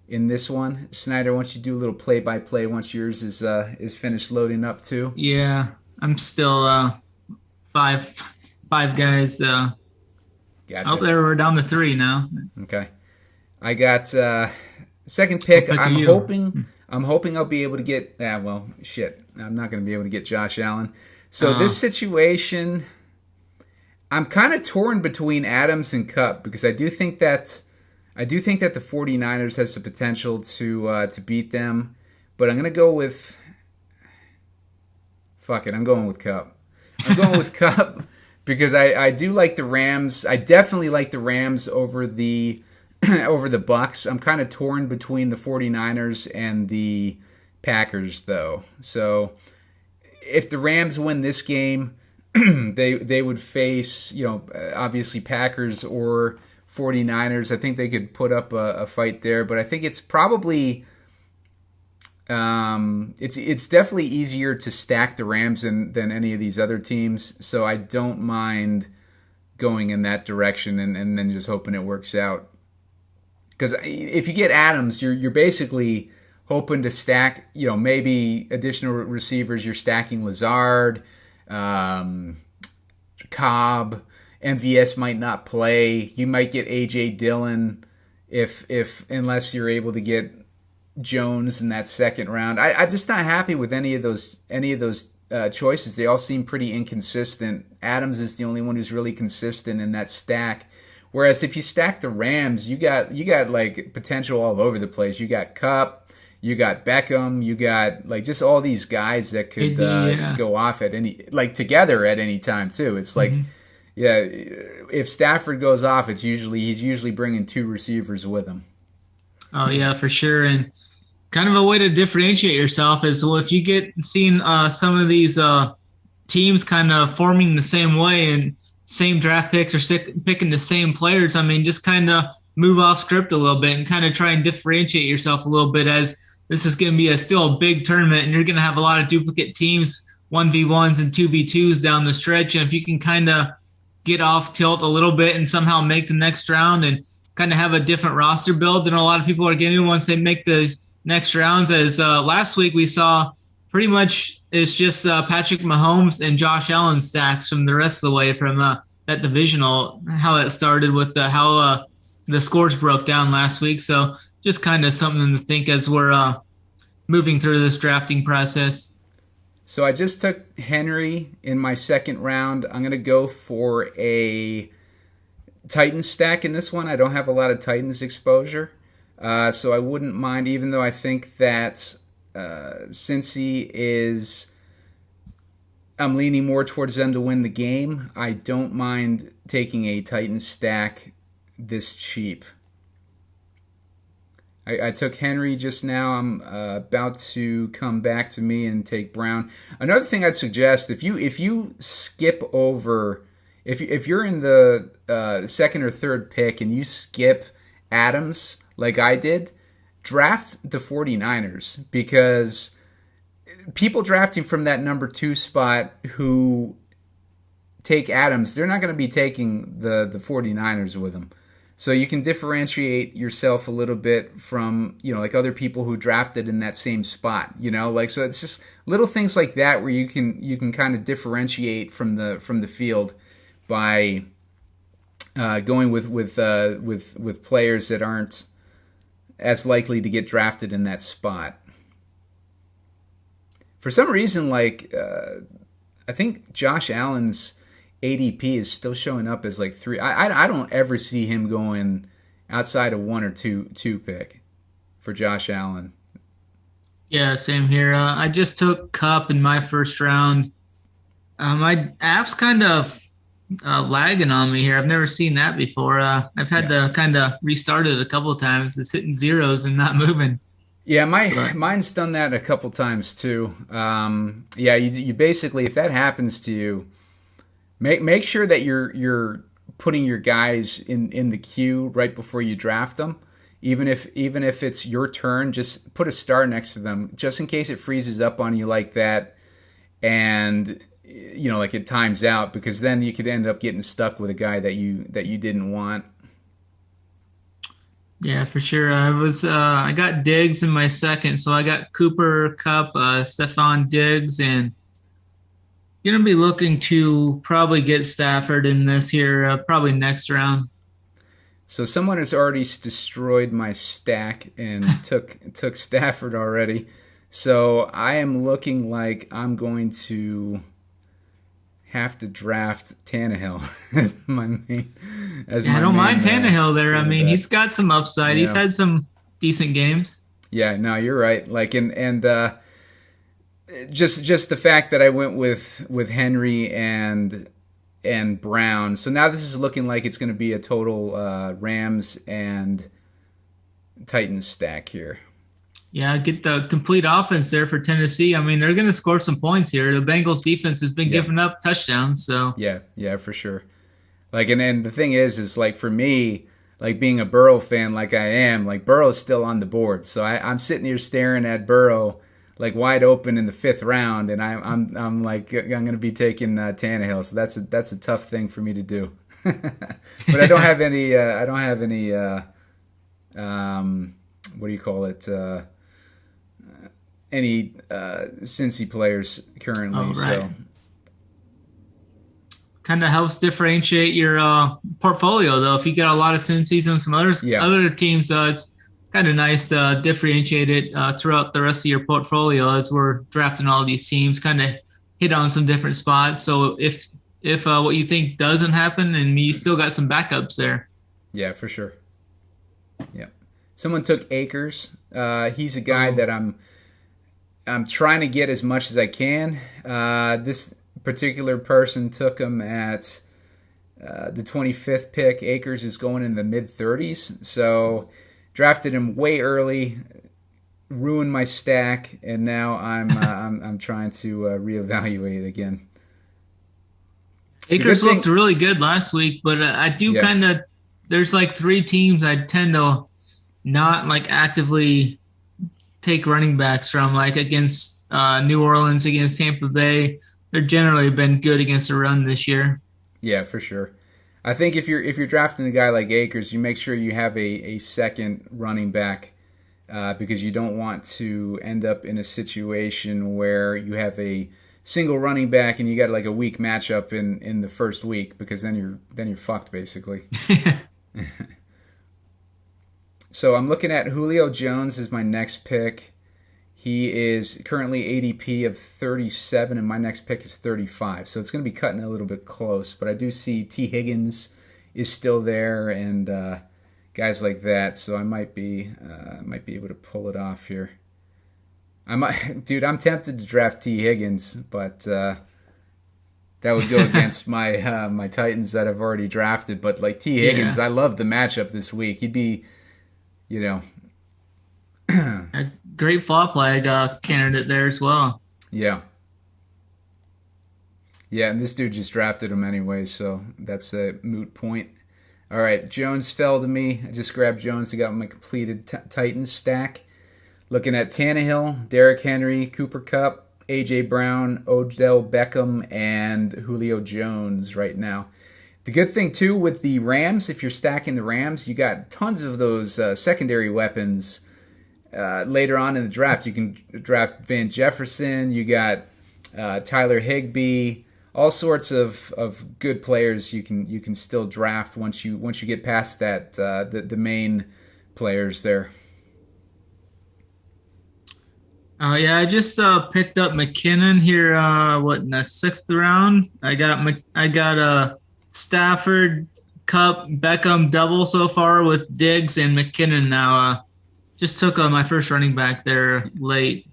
in this one. Snyder, why don't you do a little play-by-play once yours is finished loading up too? Yeah, I'm still five guys. Gotcha. Out there, we're down to 3 now. Okay, I got second pick. I'm hoping I'll be able to get. Well, shit, I'm not going to be able to get Josh Allen. So this situation, I'm kind of torn between Adams and Kupp because I do think that the 49ers has the potential to beat them, but I'm going to go with fuck it. I'm going with Kupp. I'm going with Kupp because I do like the Rams. I definitely like the Rams over the Bucks. I'm kind of torn between the 49ers and the Packers though. So if the Rams win this game, they would face, obviously Packers or 49ers. I think they could put up a fight there, but I think it's probably it's definitely easier to stack the Rams than any of these other teams. So I don't mind going in that direction and then just hoping it works out. Because if you get Adams, you're basically hoping to stack, maybe additional receivers. You're stacking Lazard, Cobb. MVS might not play. You might get A.J. Dillon unless you're able to get Jones in that second round. I'm just not happy with any of those choices. They all seem pretty inconsistent. Adams is the only one who's really consistent in that stack. Whereas if you stack the Rams, you got like potential all over the place. You got Kupp, you got Beckham, you got like just all these guys that could go off at together at any time too. It's like. Mm-hmm. Yeah, if Stafford goes off, he's usually bringing 2 receivers with him. Oh yeah, for sure. And kind of a way to differentiate yourself is if you get seeing some of these teams kind of forming the same way and same draft picks or picking the same players. I mean, just kind of move off script a little bit and kind of try and differentiate yourself a little bit, as this is going to be still a big tournament and you're going to have a lot of duplicate teams, 1v1s and 2v2s down the stretch. And if you can kind of get off tilt a little bit and somehow make the next round and kind of have a different roster build than a lot of people are getting once they make those next rounds. As last week we saw pretty much it's just Patrick Mahomes and Josh Allen stacks from the rest of the way from that divisional, how it started with how the scores broke down last week. So just kind of something to think as we're moving through this drafting process. So I just took Henry in my second round. I'm going to go for a Titans stack in this one. I don't have a lot of Titans exposure, so I wouldn't mind, even though I think that Cincy is... I'm leaning more towards them to win the game. I don't mind taking a Titans stack this cheap. I took Henry just now. I'm about to come back to me and take Brown. Another thing I'd suggest, if you skip over, if you're in the second or third pick and you skip Adams like I did, draft the 49ers because people drafting from that number 2 spot who take Adams, they're not going to be taking the 49ers with them. So you can differentiate yourself a little bit from, like other people who drafted in that same spot, so it's just little things like that where you can kind of differentiate from the field by going with players that aren't as likely to get drafted in that spot. For some reason, I think Josh Allen's ADP is still showing up as 3. I don't ever see him going outside of 1 or 2 pick for Josh Allen. Yeah, same here. I just took Kupp in my first round. My app's kind of lagging on me here. I've never seen that before. I've had to kind of restart it a couple of times. It's hitting zeros and not moving. Yeah, mine's done that a couple times too. You basically, if that happens to you, make sure that you're putting your guys in the queue right before you draft them. Even if it's your turn, just put a star next to them, just in case it freezes up on you like that, and it times out, because then you could end up getting stuck with a guy that you didn't want. Yeah, for sure. I got Diggs in my second, so I got Cooper, Kupp, Stephon Diggs, and going to be looking to probably get Stafford in this here, probably next round. So someone has already destroyed my stack and took Stafford already. So I am looking like I'm going to have to draft Tannehill as my main. I don't mind Tannehill there. I mean, he's got some upside. Yeah. He's had some decent games. Yeah, no, you're right. Just the fact that I went with Henry and Brown. So now this is looking like it's going to be a total Rams and Titans stack here. Yeah, get the complete offense there for Tennessee. I mean, they're going to score some points here. The Bengals defense has been giving up touchdowns. So yeah, for sure. And the thing is for me, being a Burrow fan like I am, Burrow's still on the board. So I'm sitting here staring at Burrow wide open in the 5th round, and I'm going to be taking Tannehill. So that's a tough thing for me to do. But I don't have any what do you call it? Any Cincy players currently. Oh, right. So kind of helps differentiate your portfolio, though. If you get a lot of Cincy's and some other teams, it's kind of nice to differentiate it throughout the rest of your portfolio as we're drafting all these teams. Kind of hit on some different spots. So if what you think doesn't happen, and you still got some backups there. Yeah, for sure. Yeah. Someone took Akers. He's a guy that I'm trying to get as much as I can. This particular person took him at the 25th pick. Akers is going in the mid-30s, so drafted him way early, ruined my stack, and now I'm trying to reevaluate again. Akers looked really good last week, but I do kind of there's 3 teams I tend to not actively take running backs from, against New Orleans, against Tampa Bay. They're generally been good against the run this year. Yeah, for sure. I think if you're drafting a guy like Akers, you make sure you have a second running back because you don't want to end up in a situation where you have a single running back and you got a weak matchup in the first week, because then you're fucked basically. So I'm looking at Julio Jones as my next pick. He is currently ADP of 37, and my next pick is 35. So it's going to be cutting a little bit close. But I do see T. Higgins is still there, and guys like that. So I might be able to pull it off here. I'm tempted to draft T. Higgins, but that would go against my my Titans that I've already drafted. But T. Higgins, I love the matchup this week. He'd be, a great flop lag candidate there as well. Yeah, and this dude just drafted him anyway, so that's a moot point. All right, Jones fell to me. I just grabbed Jones. I got my completed Titans stack. Looking at Tannehill, Derrick Henry, Cooper Kupp, A.J. Brown, Odell Beckham, and Julio Jones right now. The good thing, too, with the Rams, if you're stacking the Rams, you got tons of those secondary weapons later on in the draft. You can draft Van Jefferson, you got Tyler Higbee, all sorts of good players you can still draft once you get past that the main players there. Yeah, I just picked up McKinnon here. In the 6th round? I got Stafford, Cup, Beckham double so far with Diggs and McKinnon now. Just took my first running back there late.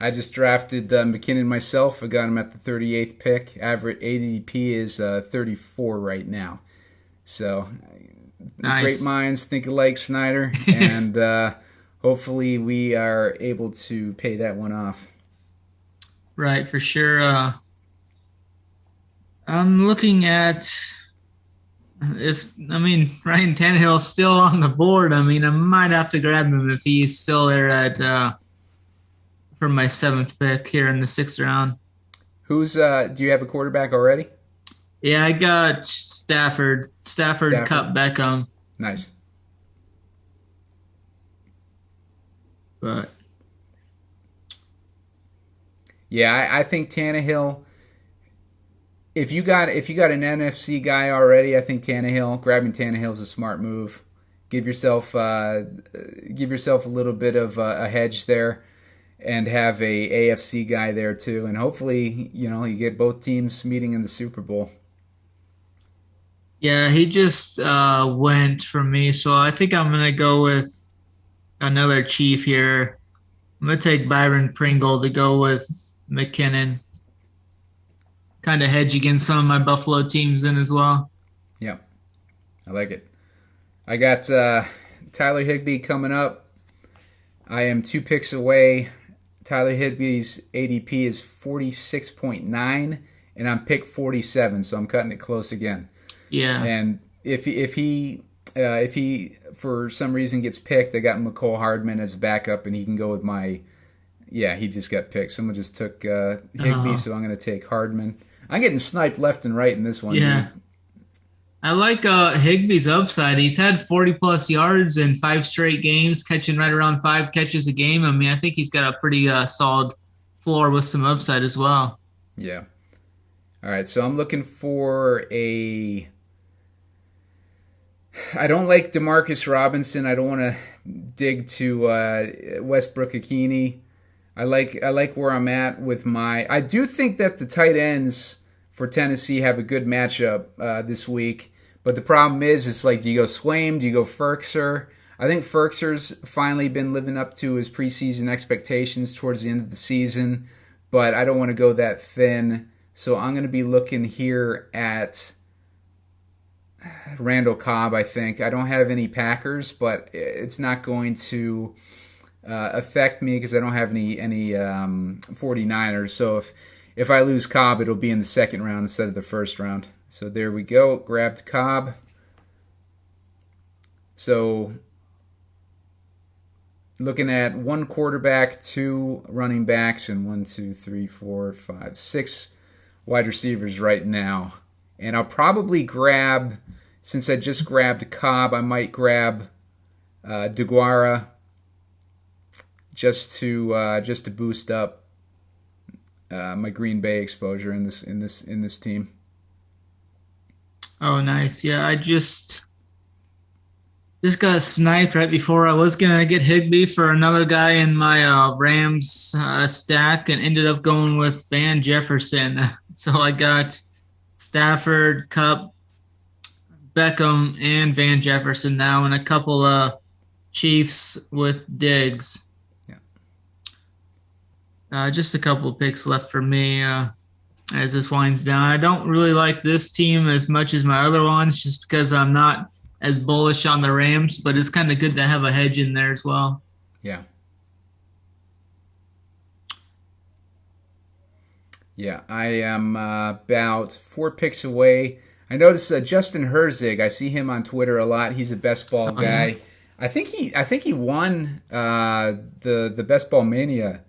I just drafted McKinnon myself. I got him at the 38th pick. Average ADP is 34 right now. So, nice. Great minds think alike, Snyder. And hopefully we are able to pay that one off. Right, for sure. I'm looking at Ryan Tannehill's still on the board. I might have to grab him if he's still there for my 7th pick here in the 6th round. Do you have a quarterback already? Yeah, I got Stafford, Cup, Beckham. Nice. But yeah, I think Tannehill. If you got an NFC guy already, I think grabbing Tannehill is a smart move. Give yourself a little bit of a hedge there, and have a AFC guy there too, and hopefully you get both teams meeting in the Super Bowl. Yeah, he just went for me, so I think I'm gonna go with another Chief here. I'm gonna take Byron Pringle to go with McKinnon. Kind of hedge against some of my Buffalo teams in as well. Yeah, I like it. I got Tyler Higbee coming up. I am 2 picks away. Tyler Higbee's ADP is 46.9, and I'm pick 47, so I'm cutting it close again. Yeah. And if he for some reason gets picked, I got McCole Hardman as a backup, and he can go with my. Yeah, he just got picked. Someone just took Higbee, so I'm going to take Hardman. I'm getting sniped left and right in this one. Yeah. Dude. I like Higbee's upside. He's had 40-plus yards in 5 straight games, catching right around 5 catches a game. I think he's got a pretty solid floor with some upside as well. Yeah. All right, so I'm looking for a... I don't like Demarcus Robinson. I don't want to dig to Westbrook-Ikhine. I like where I'm at with my... I do think that the tight ends for Tennessee have a good matchup this week. But the problem is, it's like, do you go Swaim? Do you go Firkser? I think Firkser's finally been living up to his preseason expectations towards the end of the season. But I don't want to go that thin. So I'm going to be looking here at Randall Cobb, I think. I don't have any Packers, but it's not going to... affect me because I don't have any 49ers. So if I lose Cobb, it'll be in the 2nd round instead of the 1st round. So there we go. Grabbed Cobb. So looking at 1 quarterback, 2 running backs, and 1, 2, 3, 4, 5, 6 wide receivers right now. And I'll probably grab, since I just grabbed Cobb, I might grab Daguara. Just to boost up my Green Bay exposure in this team. Oh, nice! Yeah, I just got sniped right before I was gonna get Higbee for another guy in my Rams stack, and ended up going with Van Jefferson. So I got Stafford, Cup, Beckham, and Van Jefferson now, and a couple of Chiefs with Diggs. Just a couple of picks left for me as this winds down. I don't really like this team as much as my other ones just because I'm not as bullish on the Rams, but it's kind of good to have a hedge in there as well. Yeah. Yeah, I am about 4 picks away. I noticed Justin Herzig. I see him on Twitter a lot. He's a best ball guy. Yeah. I think he won the Best Ball Mania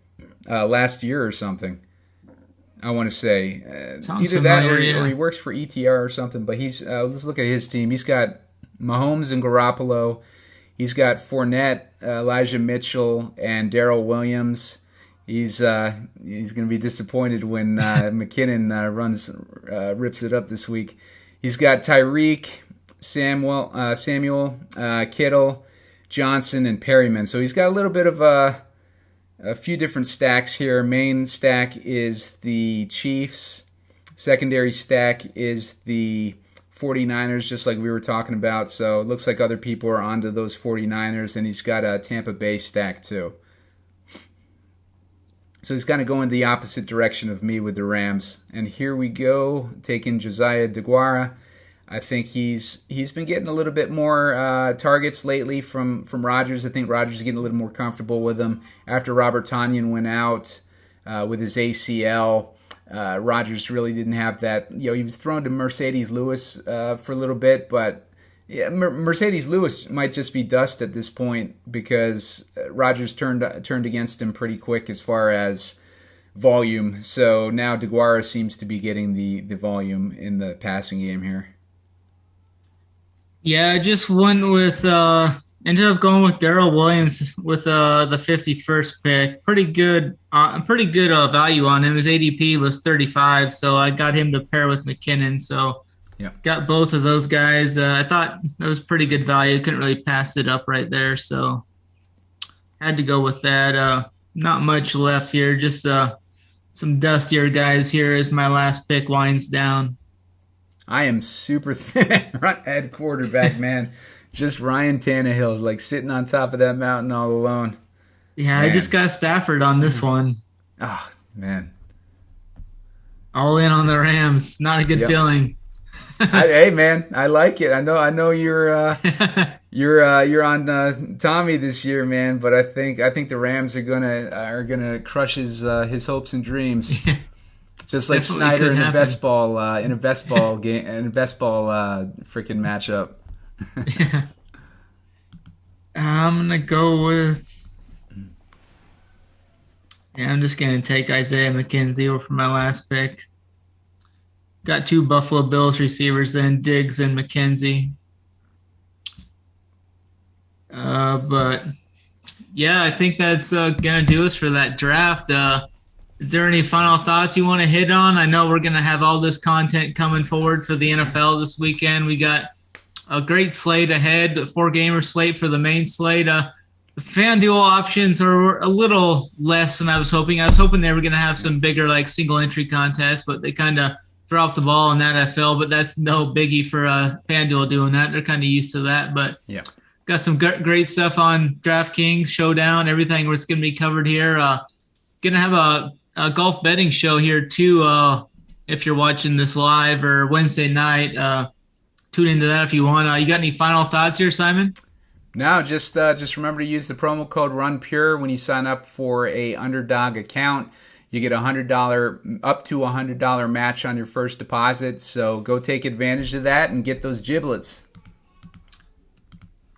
last year or something. I want to say. Sounds Either that familiar, or he works for ETR or something. But he's let's look at his team. He's got Mahomes and Garoppolo. He's got Fournette, Elijah Mitchell, and Daryl Williams. He's going to be disappointed when McKinnon rips it up this week. He's got Tyreek, Samuel, Kittle, Johnson, and Perryman. So he's got a little bit of a few different stacks here. Main stack is the Chiefs. Secondary stack is the 49ers, just like we were talking about. So it looks like other people are onto those 49ers, and he's got a Tampa Bay stack too. So he's kind of going the opposite direction of me with the Rams. And here we go, taking Josiah Daguara. I think he's been getting a little bit more targets lately from Rodgers. I think Rodgers is getting a little more comfortable with him. After Robert Tonyan went out with his ACL, Rodgers really didn't have that. He was thrown to Mercedes Lewis for a little bit, but yeah, Mercedes Lewis might just be dust at this point because Rodgers turned against him pretty quick as far as volume. So now Daguara seems to be getting the volume in the passing game here. Yeah, I just went with ended up going with Daryl Williams with the 51st pick. Pretty good value on him. His ADP was 35, so I got him to pair with McKinnon. So yeah, got both of those guys. I thought that was pretty good value. Couldn't really pass it up right there, so had to go with that. Not much left here. Just some dustier guys here as my last pick winds down. I am super thin at quarterback, man. Just Ryan Tannehill, like sitting on top of that mountain all alone. Yeah, man. I just got Stafford on this one. Oh, man. All in on the Rams. Not a good feeling. Hey, man, I like it. I know you're you're on Tommy this year, man. But I think the Rams are gonna crush his hopes and dreams. Just like Definitely Snyder in a best ball game, in a best ball freaking matchup. I'm gonna go with. Yeah, I'm just gonna take Isaiah McKenzie for my last pick. Got two Buffalo Bills receivers in Diggs and McKenzie. But yeah, I think that's gonna do us for that draft. Is there any final thoughts you want to hit on? I know we're going to have all this content coming forward for the NFL this weekend. We got a great slate ahead, a 4-gamer slate for the main slate. The FanDuel options are a little less than I was hoping. I was hoping they were going to have some bigger like single entry contests, but they kind of dropped the ball on that NFL. But that's no biggie for FanDuel doing that. They're kind of used to that. But yeah, got some great stuff on DraftKings, Showdown, everything was going to be covered here. Going to have a golf betting show here too. If you're watching this live or Wednesday night, tune into that if you want. You got any final thoughts here, Simon? No, just remember to use the promo code RunPure when you sign up for a Underdog account. You get $100 up to $100 match on your first deposit. So go take advantage of that and get those giblets.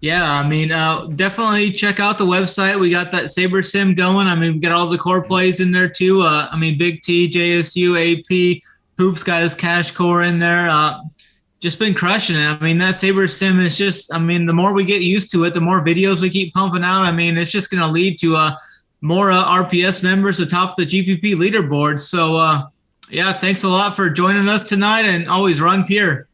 Yeah, I mean, definitely check out the website. We got that Saber Sim going. I mean, we got all the core plays in there too. I mean, BigT, JSU, AP, Hoops got his cash core in there. Just been crushing it. I mean, that Saber Sim is just, I mean, the more we get used to it, the more videos we keep pumping out. I mean, it's just going to lead to more RPS members atop the GPP leaderboard. So, yeah, thanks a lot for joining us tonight, and always run pure.